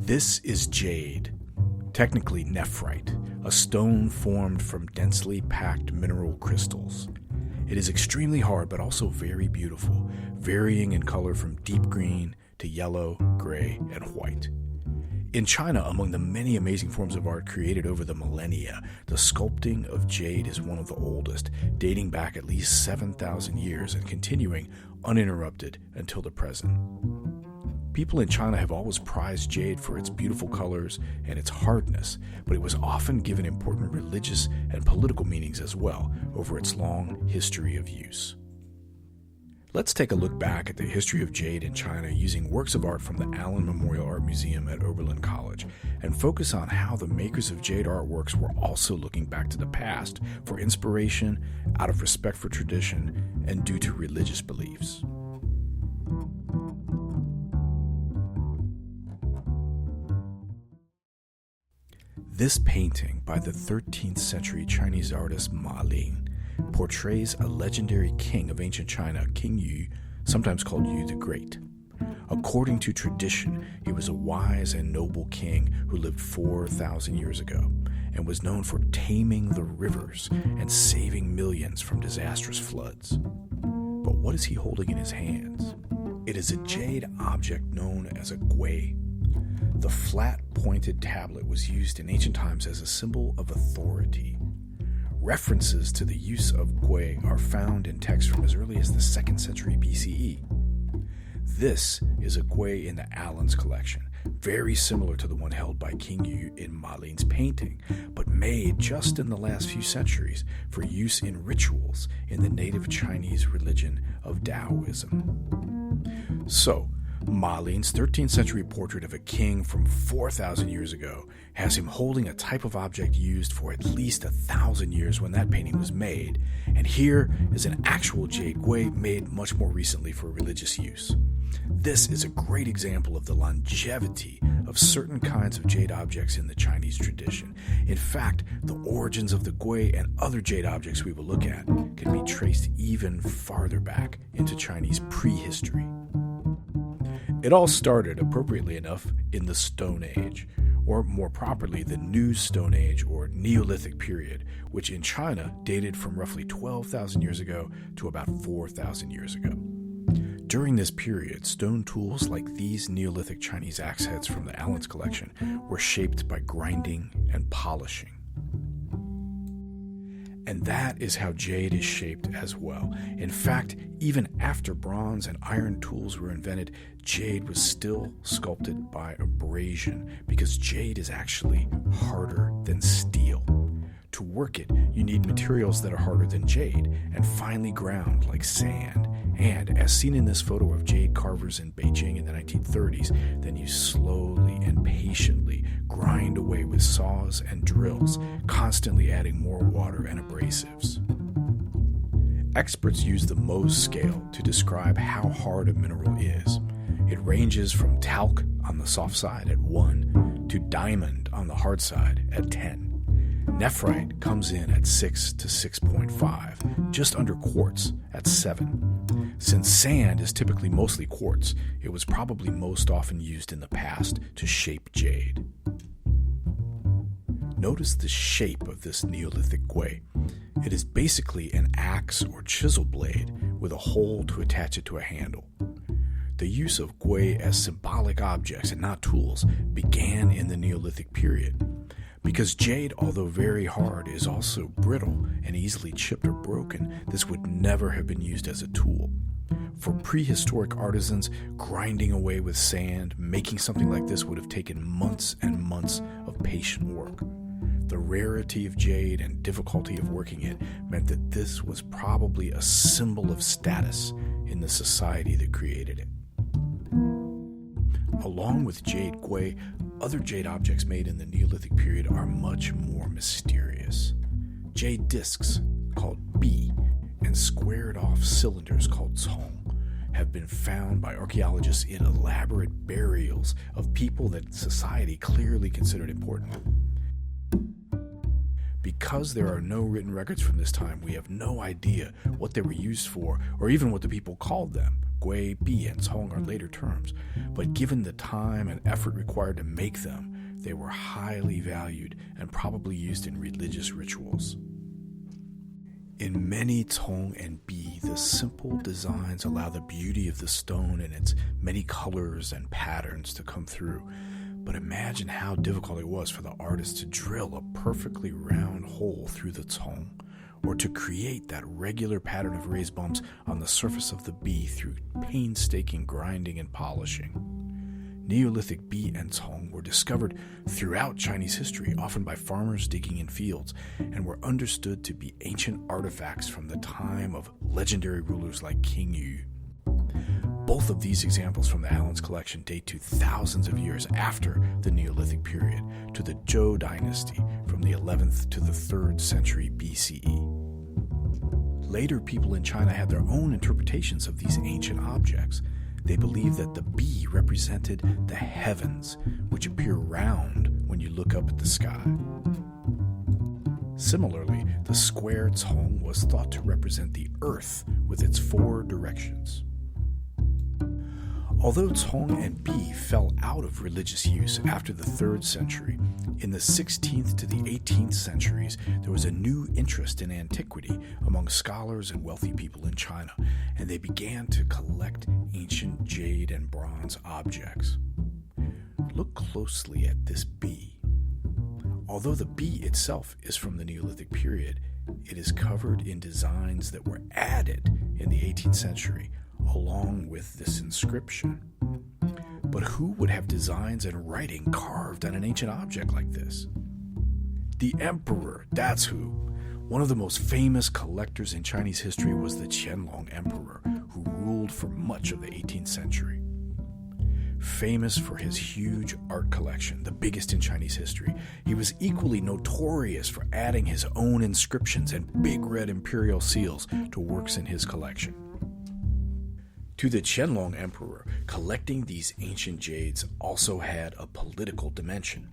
This is jade, technically nephrite, a stone formed from densely packed mineral crystals. It is extremely hard but also very beautiful, varying in color from deep green to yellow, gray, and white. In China, among the many amazing forms of art created over the millennia, the sculpting of jade is one of the oldest, dating back at least 7,000 years and continuing uninterrupted until the present. People in China have always prized jade for its beautiful colors and its hardness, but it was often given important religious and political meanings as well over its long history of use. Let's take a look back at the history of jade in China using works of art from the Allen Memorial Art Museum at Oberlin College and focus on how the makers of jade artworks were also looking back to the past for inspiration out of respect for tradition and due to religious beliefs. This painting by the 13th century Chinese artist Ma Lin portrays a legendary king of ancient China, King Yu, sometimes called Yu the Great. According to tradition, he was a wise and noble king who lived 4,000 years ago and was known for taming the rivers and saving millions from disastrous floods. But what is he holding in his hands? It is a jade object known as a gui. The flat, pointed tablet was used in ancient times as a symbol of authority. References to the use of gui are found in texts from as early as the 2nd century BCE. This is a gui in the Allen's collection, very similar to the one held by King Yu in Ma Lin's painting, but made just in the last few centuries for use in rituals in the native Chinese religion of Taoism. So, Ma Lin's 13th century portrait of a king from 4,000 years ago has him holding a type of object used for at least 1,000 years when that painting was made, and here is an actual jade gui made much more recently for religious use. This is a great example of the longevity of certain kinds of jade objects in the Chinese tradition. In fact, the origins of the gui and other jade objects we will look at can be traced even farther back into Chinese prehistory. It all started, appropriately enough, in the Stone Age, or more properly, the New Stone Age or Neolithic period, which in China dated from roughly 12,000 years ago to about 4,000 years ago. During this period, stone tools like these Neolithic Chinese axe heads from the Allen's collection were shaped by grinding and polishing. And that is how jade is shaped as well. In fact, even after bronze and iron tools were invented, jade was still sculpted by abrasion because jade is actually harder than steel. To work it, you need materials that are harder than jade and finely ground like sand. And as seen in this photo of jade carvers in Beijing in the 1930s, then you slowly and patiently grind away with saws and drills, constantly adding more water and abrasives. Experts use the Mohs scale to describe how hard a mineral is. It ranges from talc on the soft side at 1 to diamond on the hard side at 10. Nephrite comes in at 6 to 6.5, just under quartz at 7. Since sand is typically mostly quartz, it was probably most often used in the past to shape jade. Notice the shape of this Neolithic gui. It is basically an axe or chisel blade with a hole to attach it to a handle. The use of gui as symbolic objects and not tools began in the Neolithic period. Because jade, although very hard, is also brittle and easily chipped or broken, this would never have been used as a tool. For prehistoric artisans, grinding away with sand, making something like this would have taken months and months of patient work. The rarity of jade and difficulty of working it meant that this was probably a symbol of status in the society that created it. Along with jade gui, other jade objects made in the Neolithic period are much more mysterious. Jade discs, called bi, and squared-off cylinders called cong have been found by archaeologists in elaborate burials of people that society clearly considered important. Because there are no written records from this time, we have no idea what they were used for or even what the people called them, gui, bi, and cong are later terms, but given the time and effort required to make them, they were highly valued and probably used in religious rituals. In many cong and bi, the simple designs allow the beauty of the stone and its many colors and patterns to come through. But imagine how difficult it was for the artist to drill a perfectly round hole through the cong, or to create that regular pattern of raised bumps on the surface of the bi through painstaking grinding and polishing. Neolithic bi and cong were discovered throughout Chinese history, often by farmers digging in fields, and were understood to be ancient artifacts from the time of legendary rulers like King Yu. Both of these examples from the Allen's collection date to thousands of years after the Neolithic period, to the Zhou dynasty from the 11th to the 3rd century BCE. Later, people in China had their own interpretations of these ancient objects. They believed that the bi represented the heavens, which appear round when you look up at the sky. Similarly, the square cong was thought to represent the earth with its 4 directions. Although cong and bi fell out of religious use after the 3rd century, in the 16th to the 18th centuries, there was a new interest in antiquity among scholars and wealthy people in China, and they began to collect ancient jade and bronze objects. Look closely at this bi. Although the bi itself is from the Neolithic period, it is covered in designs that were added in the 18th century, along with this inscription. But who would have designs and writing carved on an ancient object like this? The emperor, that's who. One of the most famous collectors in Chinese history was the Qianlong emperor, who ruled for much of the 18th century. Famous for his huge art collection, the biggest in Chinese history, he was equally notorious for adding his own inscriptions and big red imperial seals to works in his collection. To the Qianlong emperor, collecting these ancient jades also had a political dimension.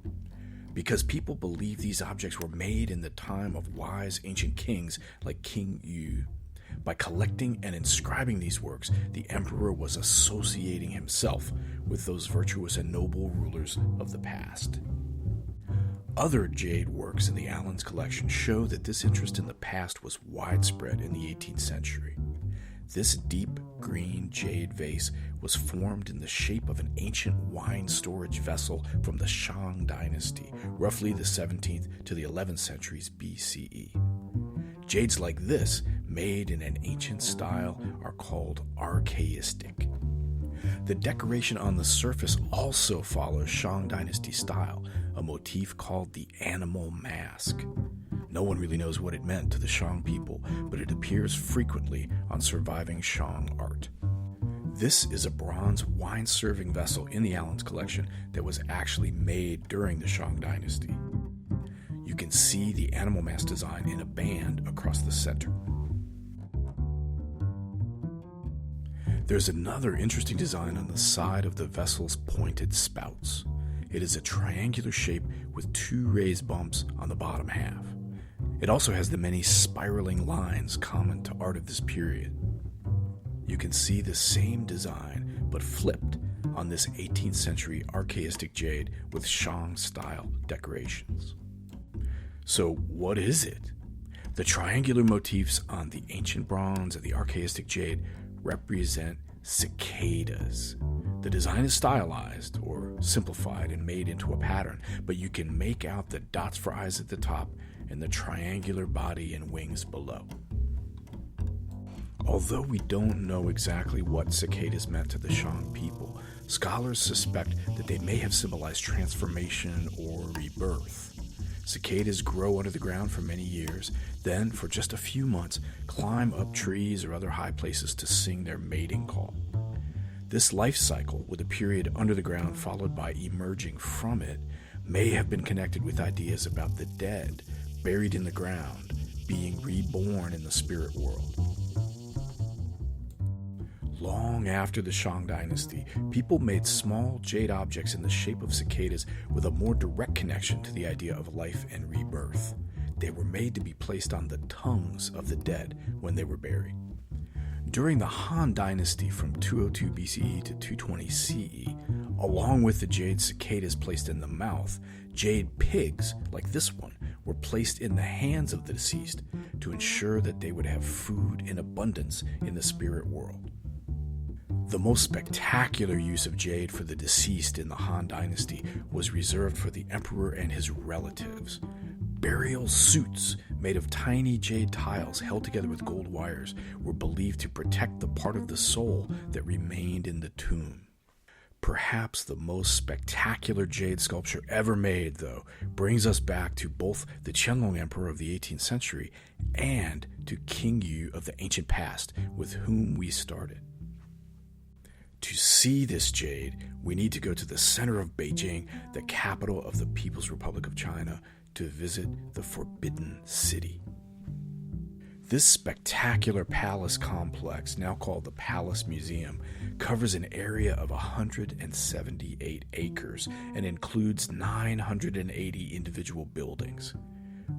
Because people believed these objects were made in the time of wise ancient kings like King Yu. By collecting and inscribing these works, the emperor was associating himself with those virtuous and noble rulers of the past. Other jade works in the Allen's collection show that this interest in the past was widespread in the 18th century. This deep green jade vase was formed in the shape of an ancient wine storage vessel from the Shang dynasty, roughly the 17th to the 11th centuries BCE. Jades like this, made in an ancient style, are called archaistic. The decoration on the surface also follows Shang dynasty style, a motif called the animal mask. No one really knows what it meant to the Shang people, but it appears frequently on surviving Shang art. This is a bronze wine-serving vessel in the Allen's collection that was actually made during the Shang dynasty. You can see the animal mask design in a band across the center. There's another interesting design on the side of the vessel's pointed spouts. It is a triangular shape with 2 raised bumps on the bottom half. It also has the many spiraling lines common to art of this period. You can see the same design, but flipped, on this 18th century archaistic jade with Shang-style decorations. So what is it? The triangular motifs on the ancient bronze and the archaistic jade represent cicadas. The design is stylized or simplified and made into a pattern, but you can make out the dots for eyes at the top and the triangular body and wings below. Although we don't know exactly what cicadas meant to the Shang people, scholars suspect that they may have symbolized transformation or rebirth. Cicadas grow under the ground for many years, then, for just a few months, climb up trees or other high places to sing their mating call. This life cycle, with a period under the ground followed by emerging from it, may have been connected with ideas about the dead, buried in the ground, being reborn in the spirit world. Long after the Shang dynasty, people made small jade objects in the shape of cicadas with a more direct connection to the idea of life and rebirth. They were made to be placed on the tongues of the dead when they were buried. during the Han Dynasty from 202 BCE to 220 CE, along with the jade cicadas placed in the mouth, jade pigs, like this one, were placed in the hands of the deceased to ensure that they would have food in abundance in the spirit world. The most spectacular use of jade for the deceased in the Han Dynasty was reserved for the emperor and his relatives. Burial suits made of tiny jade tiles held together with gold wires were believed to protect the part of the soul that remained in the tomb. Perhaps the most spectacular jade sculpture ever made, though, brings us back to both the Qianlong Emperor of the 18th century and to King Yu of the ancient past, with whom we started. To see this jade, we need to go to the center of Beijing, the capital of the People's Republic of China, to visit the Forbidden City. This spectacular palace complex, now called the Palace Museum, covers an area of 178 acres and includes 980 individual buildings.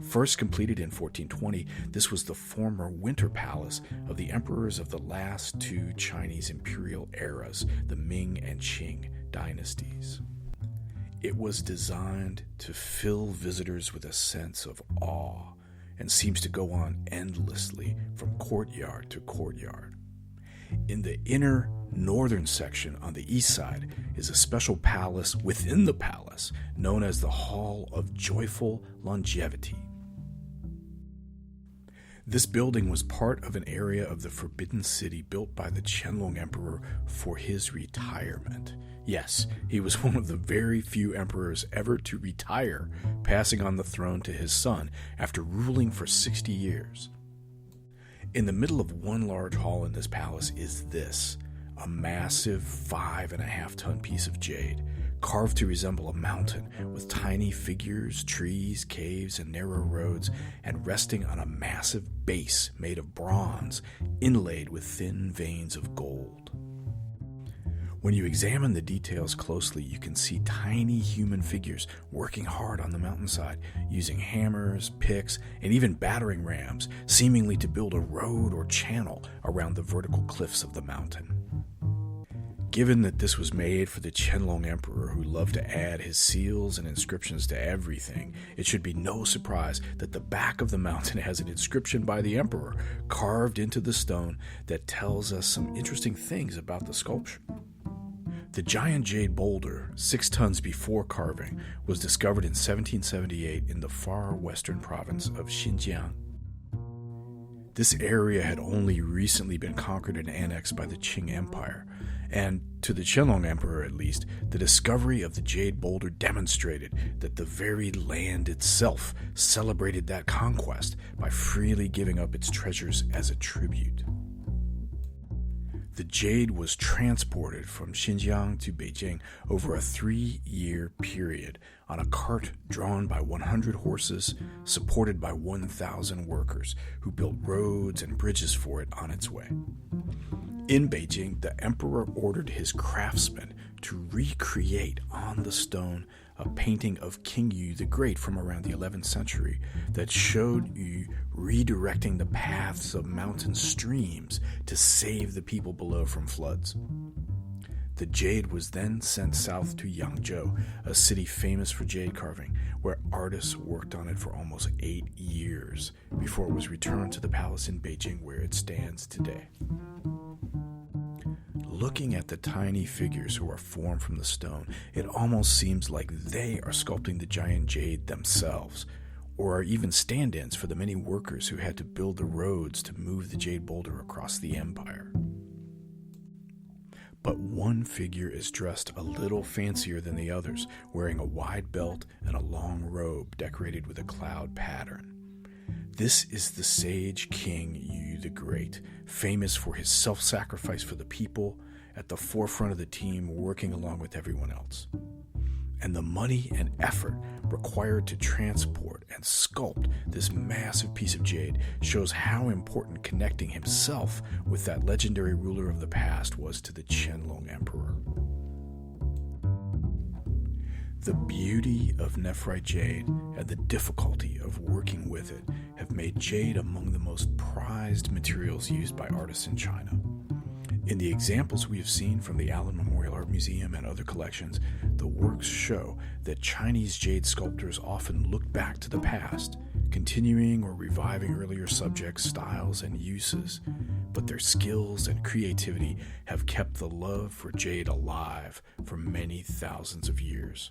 First completed in 1420, this was the former winter palace of the emperors of the last two Chinese imperial eras, the Ming and Qing dynasties. It was designed to fill visitors with a sense of awe and seems to go on endlessly from courtyard to courtyard. In the inner northern section on the east side is a special palace within the palace known as the Hall of Joyful Longevity. This building was part of an area of the Forbidden City built by the Qianlong Emperor for his retirement. Yes, he was one of the very few emperors ever to retire, passing on the throne to his son after ruling for 60 years. In the middle of one large hall in this palace is this, a massive 5.5-ton piece of jade, carved to resemble a mountain with tiny figures, trees, caves, and narrow roads, and resting on a massive base made of bronze, inlaid with thin veins of gold. When you examine the details closely, you can see tiny human figures working hard on the mountainside, using hammers, picks, and even battering rams, seemingly to build a road or channel around the vertical cliffs of the mountain. Given that this was made for the Qianlong Emperor, who loved to add his seals and inscriptions to everything, it should be no surprise that the back of the mountain has an inscription by the emperor carved into the stone that tells us some interesting things about the sculpture. The giant jade boulder, 6 tons before carving, was discovered in 1778 in the far western province of Xinjiang. This area had only recently been conquered and annexed by the Qing Empire, and, to the Qianlong Emperor at least, the discovery of the jade boulder demonstrated that the very land itself celebrated that conquest by freely giving up its treasures as a tribute. The jade was transported from Xinjiang to Beijing over a 3-year period on a cart drawn by 100 horses, supported by 1,000 workers who built roads and bridges for it on its way. In Beijing, the emperor ordered his craftsmen to recreate on the stone a painting of King Yu the Great from around the 11th century that showed Yu redirecting the paths of mountain streams to save the people below from floods. The jade was then sent south to Yangzhou, a city famous for jade carving, where artists worked on it for almost 8 years before it was returned to the palace in Beijing, where it stands today. Looking at the tiny figures who are formed from the stone, it almost seems like they are sculpting the giant jade themselves, or are even stand-ins for the many workers who had to build the roads to move the jade boulder across the empire. But one figure is dressed a little fancier than the others, wearing a wide belt and a long robe decorated with a cloud pattern. This is the sage King Yu the Great, famous for his self-sacrifice for the people, at the forefront of the team working along with everyone else. And the money and effort required to transport and sculpt this massive piece of jade shows how important connecting himself with that legendary ruler of the past was to the Qianlong Emperor. The beauty of nephrite jade and the difficulty of working with it have made jade among the most prized materials used by artists in China. In the examples we have seen from the Allen Memorial Art Museum and other collections, the works show that Chinese jade sculptors often look back to the past, continuing or reviving earlier subjects, styles, and uses, but their skills and creativity have kept the love for jade alive for many thousands of years.